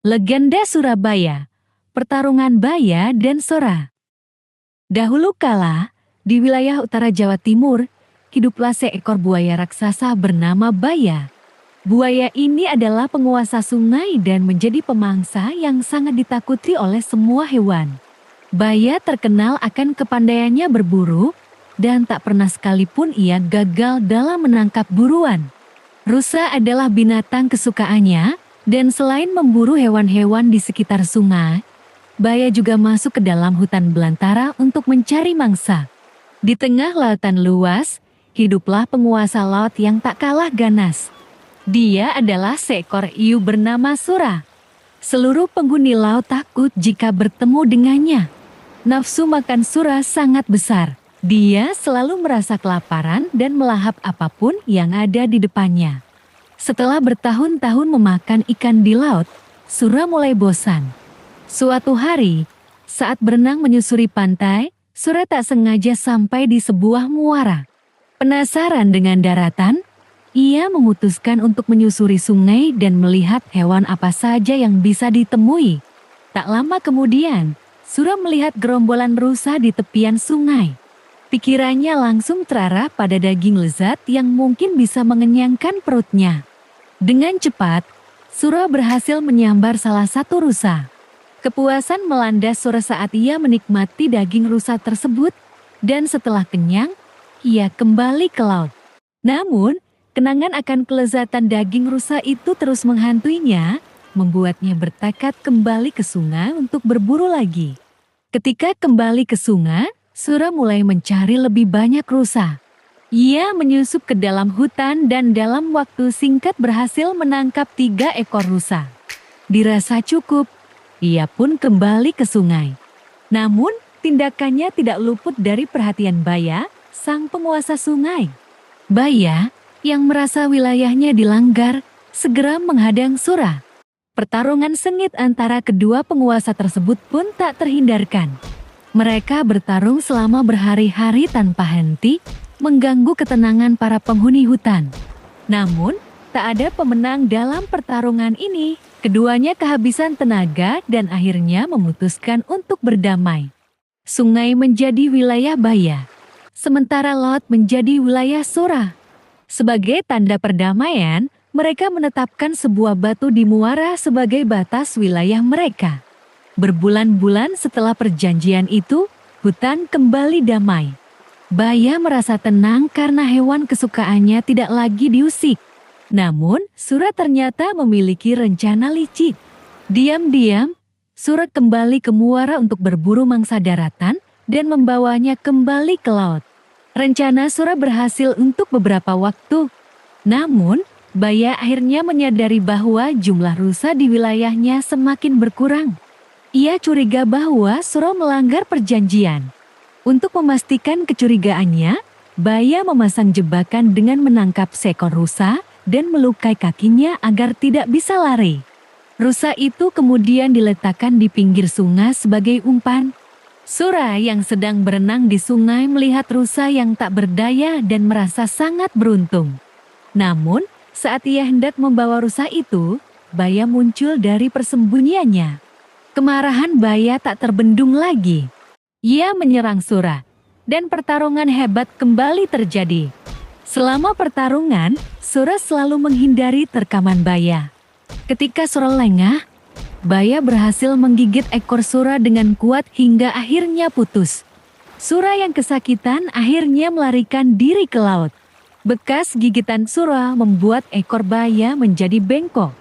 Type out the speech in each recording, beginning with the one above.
Legenda Surabaya, pertarungan Baya dan Sora. Dahulu kala, di wilayah utara Jawa Timur, hiduplah seekor buaya raksasa bernama Baya. Buaya ini adalah penguasa sungai dan menjadi pemangsa yang sangat ditakuti oleh semua hewan. Baya terkenal akan kepandaiannya berburu, dan tak pernah sekalipun ia gagal dalam menangkap buruan. Rusa adalah binatang kesukaannya, dan selain memburu hewan-hewan di sekitar sungai, Baya juga masuk ke dalam hutan belantara untuk mencari mangsa. Di tengah lautan luas, hiduplah penguasa laut yang tak kalah ganas. Dia adalah seekor hiu bernama Sora. Seluruh penghuni laut takut jika bertemu dengannya. Nafsu makan Sora sangat besar. Dia selalu merasa kelaparan dan melahap apapun yang ada di depannya. Setelah bertahun-tahun memakan ikan di laut, Sora mulai bosan. Suatu hari, saat berenang menyusuri pantai, Sora tak sengaja sampai di sebuah muara. Penasaran dengan daratan, ia memutuskan untuk menyusuri sungai dan melihat hewan apa saja yang bisa ditemui. Tak lama kemudian, Sora melihat gerombolan rusa di tepian sungai. Pikirannya langsung terarah pada daging lezat yang mungkin bisa mengenyangkan perutnya. Dengan cepat, Sora berhasil menyambar salah satu rusa. Kepuasan melanda Sora saat ia menikmati daging rusa tersebut, dan setelah kenyang, ia kembali ke laut. Namun, kenangan akan kelezatan daging rusa itu terus menghantuinya, membuatnya bertekad kembali ke sungai untuk berburu lagi. Ketika kembali ke sungai, Sora mulai mencari lebih banyak rusa. Ia menyusup ke dalam hutan dan dalam waktu singkat berhasil menangkap 3 ekor rusa. Dirasa cukup, ia pun kembali ke sungai. Namun, tindakannya tidak luput dari perhatian Baya, sang penguasa sungai. Baya, yang merasa wilayahnya dilanggar, segera menghadang Sora. Pertarungan sengit antara kedua penguasa tersebut pun tak terhindarkan. Mereka bertarung selama berhari-hari tanpa henti, mengganggu ketenangan para penghuni hutan. Namun, tak ada pemenang dalam pertarungan ini. Keduanya kehabisan tenaga dan akhirnya memutuskan untuk berdamai. Sungai menjadi wilayah Baya, sementara laut menjadi wilayah Sora. Sebagai tanda perdamaian, mereka menetapkan sebuah batu di muara sebagai batas wilayah mereka. Berbulan-bulan setelah perjanjian itu, hutan kembali damai. Baya merasa tenang karena hewan kesukaannya tidak lagi diusik. Namun, Sora ternyata memiliki rencana licik. Diam-diam, Sora kembali ke muara untuk berburu mangsa daratan dan membawanya kembali ke laut. Rencana Sora berhasil untuk beberapa waktu. Namun, Baya akhirnya menyadari bahwa jumlah rusa di wilayahnya semakin berkurang. Ia curiga bahwa Sora melanggar perjanjian. Untuk memastikan kecurigaannya, Baya memasang jebakan dengan menangkap seekor rusa dan melukai kakinya agar tidak bisa lari. Rusa itu kemudian diletakkan di pinggir sungai sebagai umpan. Sora yang sedang berenang di sungai melihat rusa yang tak berdaya dan merasa sangat beruntung. Namun, saat ia hendak membawa rusa itu, Baya muncul dari persembunyiannya. Kemarahan Baya tak terbendung lagi. Ia menyerang Sora, dan pertarungan hebat kembali terjadi. Selama pertarungan, Sora selalu menghindari terkaman Baya. Ketika Sora lengah, Baya berhasil menggigit ekor Sora dengan kuat hingga akhirnya putus. Sora yang kesakitan akhirnya melarikan diri ke laut. Bekas gigitan Sora membuat ekor Baya menjadi bengkok.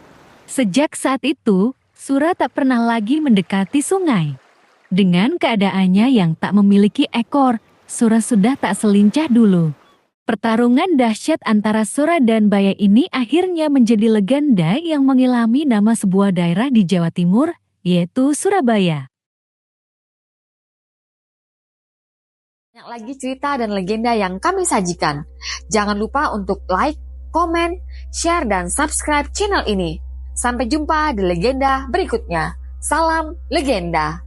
Sejak saat itu, Sora tak pernah lagi mendekati sungai. Dengan keadaannya yang tak memiliki ekor, Sora sudah tak selincah dulu. Pertarungan dahsyat antara Sora dan Baya ini akhirnya menjadi legenda yang mengilhami nama sebuah daerah di Jawa Timur, yaitu Surabaya. Banyak lagi cerita dan legenda yang kami sajikan. Jangan lupa untuk like, komen, share, dan subscribe channel ini. Sampai jumpa di legenda berikutnya. Salam legenda.